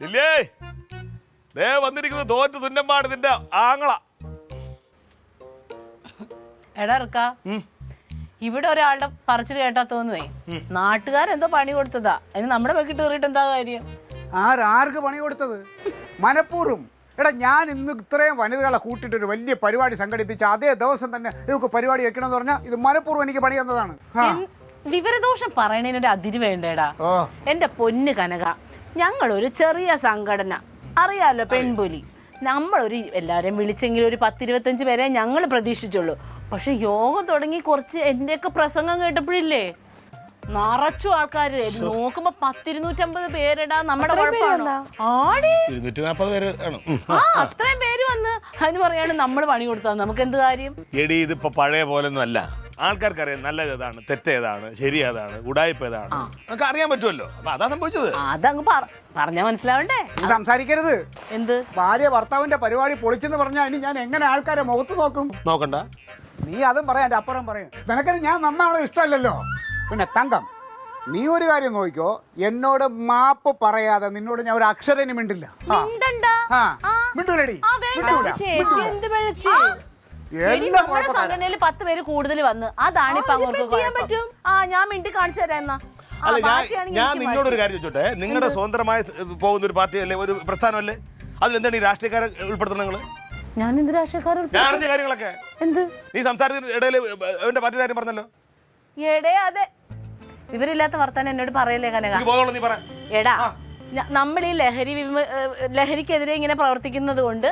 ഇല്ലേ ദേ വന്നിരിക്കുന്നത് തോറ്റ് തുന്നമ്പാട് നിന്റെ ആങ്ങള. എടാ ഇറക്കാ ഇവിടെ ഒരാളുടെ പറച്ചിൽ കേട്ടാ തോന്നുവേ നാട്ടുകാരെന്തോ പണി കൊടുത്തതാ. അതിന് നമ്മുടെ വെക്കിട്ട് കയറിയിട്ട് എന്താ കാര്യം? ആർക്ക് പണി കൊടുത്തത്? മനഃപൂർവ്വം. എടാ ഞാൻ ഇന്ന് ഇത്രയും വനിതകളെ കൂട്ടിയിട്ട് ഒരു വലിയ പരിപാടി സംഘടിപ്പിച്ച അതേ ദിവസം തന്നെ ഇവർക്ക് പരിപാടി വെക്കണമെന്ന് പറഞ്ഞാൽ ഇത് മനഃപൂർവ്വം എനിക്ക് പണി തന്നതാണ്. വിവരദോഷം പറയണതിനൊരു അതിര് വേണ്ടേടാ. എന്റെ പൊന്ന് കനക, ഞങ്ങളൊരു ചെറിയ സംഘടന, അറിയാലോ, പെൺപുലി. നമ്മളൊരു എല്ലാവരെയും വിളിച്ചെങ്കിൽ ഒരു 10-25 പേരെ ഞങ്ങൾ പ്രതീക്ഷിച്ചുള്ളൂ. പക്ഷെ യോഗം തുടങ്ങി കുറച്ച് എന്റെയൊക്കെ പ്രസംഗം കേട്ടപ്പോഴില്ലേ നിറച്ചു ആൾക്കാര് നോക്കുമ്പോ 100-250 പേരെടാ. നമ്മുടെ അത്രയും പേര് വന്ന് അതിന് പറയാണ് നമ്മൾ പണി കൊടുത്താൽ നമുക്ക് എന്ത് കാര്യം? എടി ഇതിപ്പോ പഴയ പോലൊന്നും അല്ല. ആൾക്കാർക്കറിയാം നല്ലത് ഏതാണ്, തെറ്റേതാണ്, ശരി ഏതാണ്, ഉടായ്പ ഏതാണ്, നമുക്ക് അറിയാൻ പറ്റുമല്ലോ. അപ്പൊ അതാ സംഭവിച്ചത്. അതങ്ങ് പറഞ്ഞാ മനസ്സിലാവണ്ടേ. സംസാരിക്കരുത്. എന്ത് ഭാര്യ ഭർത്താവിന്റെ പരിപാടി പൊളിച്ചെന്ന് പറഞ്ഞാൽ ഇനി ഞാൻ എങ്ങനെ ആൾക്കാരെ മുഖത്ത് നോക്കും? നോക്കണ്ട, നീ അതും പറയാം, എൻ്റെ അപ്പുറം പറയും. നിനക്കത് ഞാൻ നന്നാവണത് ഇഷ്ടമല്ലല്ലോ. പിന്നെ തങ്കം, നീ ഒരു കാര്യം നോക്കിക്കോ, എന്നോട് മാപ്പ് പറയാതെ നിന്നോട് ഞാൻ ഒരു അക്ഷരം മിണ്ടില്ല. മിണ്ടൂലടി. സംഘടനയിൽ 10 പേര് കൂടുതൽ വന്ന് അതാണ് ഇപ്പൊ അങ്ങോട്ട്. ഞാൻ മിണ്ടി കാണിച്ചു തരാം. എന്നാ ഞാൻ നിന്നോടൊരു കാര്യം ചോദിച്ചോട്ടെ, നിങ്ങളുടെ സ്വതന്ത്രമായി പോകുന്ന ഒരു പാർട്ടി അല്ലേ, ഒരു പ്രസ്ഥാനമല്ലേ, അതിലെന്താണ് ഈ രാഷ്ട്രീയക്കാരെ ഉൾപ്പെടുത്തണം? നിങ്ങള് ഞാൻ എന്ത് രാഷ്ട്രീയക്കാരെ കാര്യങ്ങളൊക്കെ എന്ത് നീ സംസാരത്തിന്റെ ഇടയിൽ അവന്റെ പാർട്ടിയുടെ കാര്യം പറഞ്ഞല്ലോ. എടേ അതെ, ഇവരില്ലാത്ത വർത്താനം എന്നോട് പറയല്ലേ കനക. എടാ, നമ്മൾ ഈ ലഹരിക്കെതിരെ ഇങ്ങനെ പ്രവർത്തിക്കുന്നത് കൊണ്ട്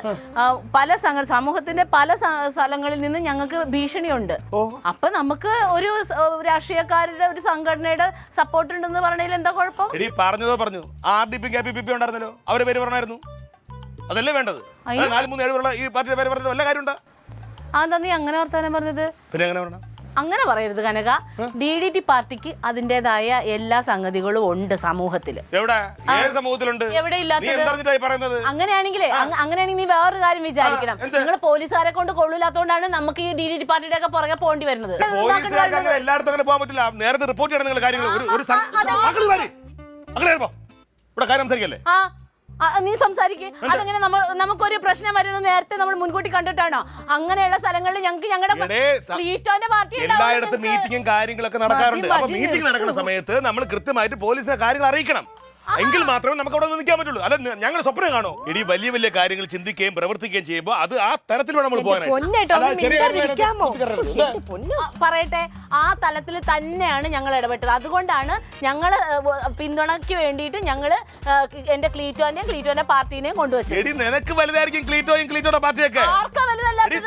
പല സമൂഹത്തിന്റെ പല സ്ഥലങ്ങളിൽ നിന്ന് ഞങ്ങൾക്ക് ഭീഷണിയുണ്ട്. അപ്പൊ നമുക്ക് ഒരു രാഷ്ട്രീയക്കാരുടെ ഒരു സംഘടനയുടെ സപ്പോർട്ട് ഉണ്ടെന്ന് പറഞ്ഞതിൽ എന്താ കുഴപ്പം? പറഞ്ഞു ഉണ്ടായിരുന്നല്ലോ, അവരുടെ പേര് പറഞ്ഞായിരുന്നു. അതല്ലേ വേണ്ടത്. 4-3-7 ഈ പാർട്ടിയുടെ പേര് പറഞ്ഞ വല്ല കാര്യമുണ്ടോ? അതെന്താ നീ അങ്ങനെ വർത്താനം പറഞ്ഞത്? പിന്നെ എങ്ങനെ പറഞ്ഞ? അങ്ങനെപറയരുത് കനക. DDT പാർട്ടിക്ക് അതിൻ്റെതായ എല്ലാ സംഗതികളും ഉണ്ട് സമൂഹത്തില്. എവിടെ ഇല്ലാത്തത്? അങ്ങനെയാണെങ്കിൽ നീ വേറൊരു കാര്യം വിചാരിക്കണം. നിങ്ങൾ പോലീസുകാരെ കൊണ്ട് കൊള്ളില്ലാത്തതുകൊണ്ടാണ് നമുക്ക് ഈ DDT പാർട്ടിയുടെ ഒക്കെ പുറകെ പോകേണ്ടി വരുന്നത്. എല്ലായിടത്തും അങ്ങനെ പോകാൻ പറ്റില്ല. നേരത്തെ റിപ്പോർട്ട് ചെയ്യണം നിങ്ങൾ കാര്യങ്ങൾ. നീ സംസാരിക്കേ. അതെങ്ങനെ നമുക്കൊരു പ്രശ്നം വരുന്നത് നേരത്തെ നമ്മൾ മുൻകൂട്ടി കണ്ടിട്ടാണോ? അങ്ങനെയുള്ള സ്ഥലങ്ങളിൽ ഞങ്ങൾക്ക് ഞങ്ങളുടെ പാർട്ടി എല്ലായിടത്തും മീറ്റിംഗും കാര്യങ്ങളൊക്കെ നടക്കാറുണ്ട്. അപ്പൊ മീറ്റിംഗ് നടക്കുന്ന സമയത്ത് നമ്മൾ കൃത്യമായിട്ട് പോലീസിനെ കാര്യങ്ങൾ അറിയിക്കണം. എങ്കിൽ മാത്രമേ നമുക്ക് അവിടെ നിൽക്കാൻ പറ്റുള്ളൂ. അല്ല ഞങ്ങൾ സ്വപ്നം കാണോ? ഇനി വലിയ വലിയ കാര്യങ്ങൾ ചിന്തിക്കുകയും പ്രവർത്തിക്കുകയും ചെയ്യുമ്പോൾ അത് ആ തരത്തിൽ നമ്മൾ പറയട്ടെ. ആ തലത്തിൽ തന്നെയാണ് ഞങ്ങൾ ഇടപെട്ടത്. അതുകൊണ്ടാണ് ഞങ്ങൾ പിന്തുണയ്ക്ക് വേണ്ടിയിട്ട് ഞങ്ങള് എന്റെ ക്ലീറ്റോന്റെ പാർട്ടീനെയും കൊണ്ടുവച്ചത്. നിനക്ക് വലുതായിരിക്കും ക്ലീറ്റോയുടെ പാർട്ടിയൊക്കെ.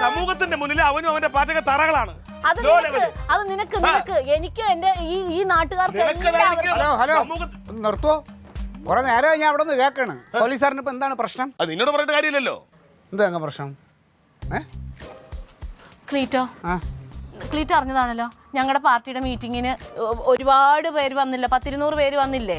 സമൂഹത്തിന്റെ മുന്നിൽ അവനും അവന്റെ പാർട്ടിയൊക്കെ തറകളാണ്. അത് നിനക്ക് എനിക്ക് എന്റെ ഈ നാട്ടുകാർക്ക് നിർത്തോ. കുറെ നേരം ഞാൻ അവിടെ നിന്ന് കേൾക്കാണ്. പോലീസുകാരന് ഇപ്പൊ എന്താണ് പ്രശ്നം? അത് നിന്നോട് പറഞ്ഞിട്ട് കാര്യമില്ലല്ലോ. എന്താ പ്രശ്നം? ക്ലീറ്റോ അറിഞ്ഞതാണല്ലോ, ഞങ്ങളുടെ പാർട്ടിയുടെ മീറ്റിങ്ങിന് ഒരുപാട് പേര് വന്നില്ല, 10-200 പേര് വന്നില്ലേ?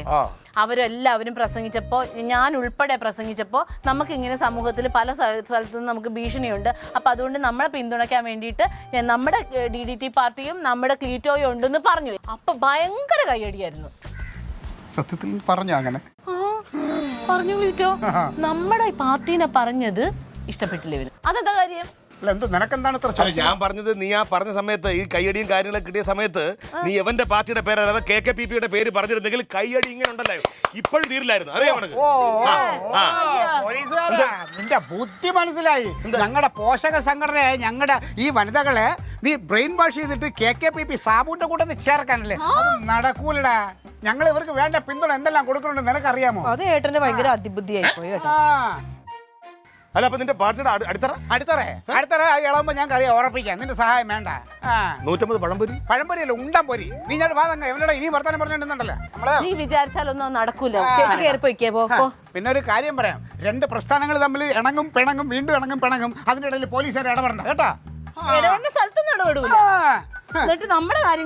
അവരെല്ലാവരും പ്രസംഗിച്ചപ്പോൾ, ഞാൻ ഉൾപ്പെടെ പ്രസംഗിച്ചപ്പോൾ, നമുക്കിങ്ങനെ സമൂഹത്തിൽ പല സ്ഥലത്തുനിന്ന് നമുക്ക് ഭീഷണിയുണ്ട്. അപ്പം അതുകൊണ്ട് നമ്മളെ പിന്തുണയ്ക്കാൻ വേണ്ടിയിട്ട് നമ്മുടെ DDT പാർട്ടിയും നമ്മുടെ ക്ലീറ്റോയും ഉണ്ടെന്ന് പറഞ്ഞു. അപ്പം ഭയങ്കര കയ്യടിയായിരുന്നു. സത്യത്തിൽ പറഞ്ഞു അങ്ങനെ പറഞ്ഞു ക്ലീറ്റോ. നമ്മുടെ പാർട്ടീനെ പറഞ്ഞത് ഇഷ്ടപ്പെട്ടില്ല ഇവര്. അതെന്താ കാര്യം? ഞാൻ പറഞ്ഞത്, നീ ആ പറഞ്ഞ സമയത്ത് ഈ കയ്യടിയും കാര്യങ്ങളൊക്കെ കിട്ടിയ സമയത്ത് നീ എവന്റെ പാർട്ടിയുടെ പേരല്ലാതെ KKPP പേര് പറഞ്ഞിരുന്നെങ്കിൽ കയ്യടി ഇങ്ങനെ ഉണ്ടല്ലോ, ഇപ്പോഴും തീരില്ലായിരുന്നു. അറിയാമോ? നിന്റെ ബുദ്ധി മനസ്സിലായി. ഞങ്ങളുടെ പോഷക സംഘടനയായ ഞങ്ങളുടെ ഈ വനിതകളെ നീ ബ്രെയിൻ വാഷ് ചെയ്തിട്ട് KKPP സാബുവിന്റെ കൂടെ ചേർക്കാനല്ലേ? അത് നടക്കൂലടാ. ഞങ്ങൾ ഇവർക്ക് വേണ്ട പിന്തുണ എന്തെല്ലാം കൊടുക്കുന്നുണ്ട് നിനക്കറിയാമോ? അത് ഏട്ടന്റെ ഭയങ്കര അതിബുദ്ധിയായി പോയി. അല്ല, അപ്പൊ നിന്റെ പാർട്ടിയുടെ അടിത്തറ ഇളകുമ്പോ ഞാൻ അറിയാം, ഉറപ്പിക്കാം. നിന്റെ സഹായം വേണ്ട. 150 പഴംപൊരിയല്ല, ഉണ്ടംപൊരി. നീ ഞാൻ വാദങ്ങ ഇവനോട് ഇനി വർത്താനം പറഞ്ഞിട്ടുണ്ടല്ലോ. നീ വിചാരിച്ചാലൊന്നും നടക്കൂല. പിന്നെ ഒരു കാര്യം പറയാം, 2 പ്രസ്ഥാനങ്ങൾ തമ്മിൽ ഇണങ്ങും പിണങ്ങും, വീണ്ടും ഇണങ്ങും പിണങ്ങും. അതിന്റെ ഇടയിൽ പോലീസുകാർ ഇടപെടണ്ട കേട്ടാ. ഇടപെടുന്ന സ്ഥലത്തൊന്നും ഇടപെടൂല. എന്നിട്ട് നമ്മുടെ കാര്യം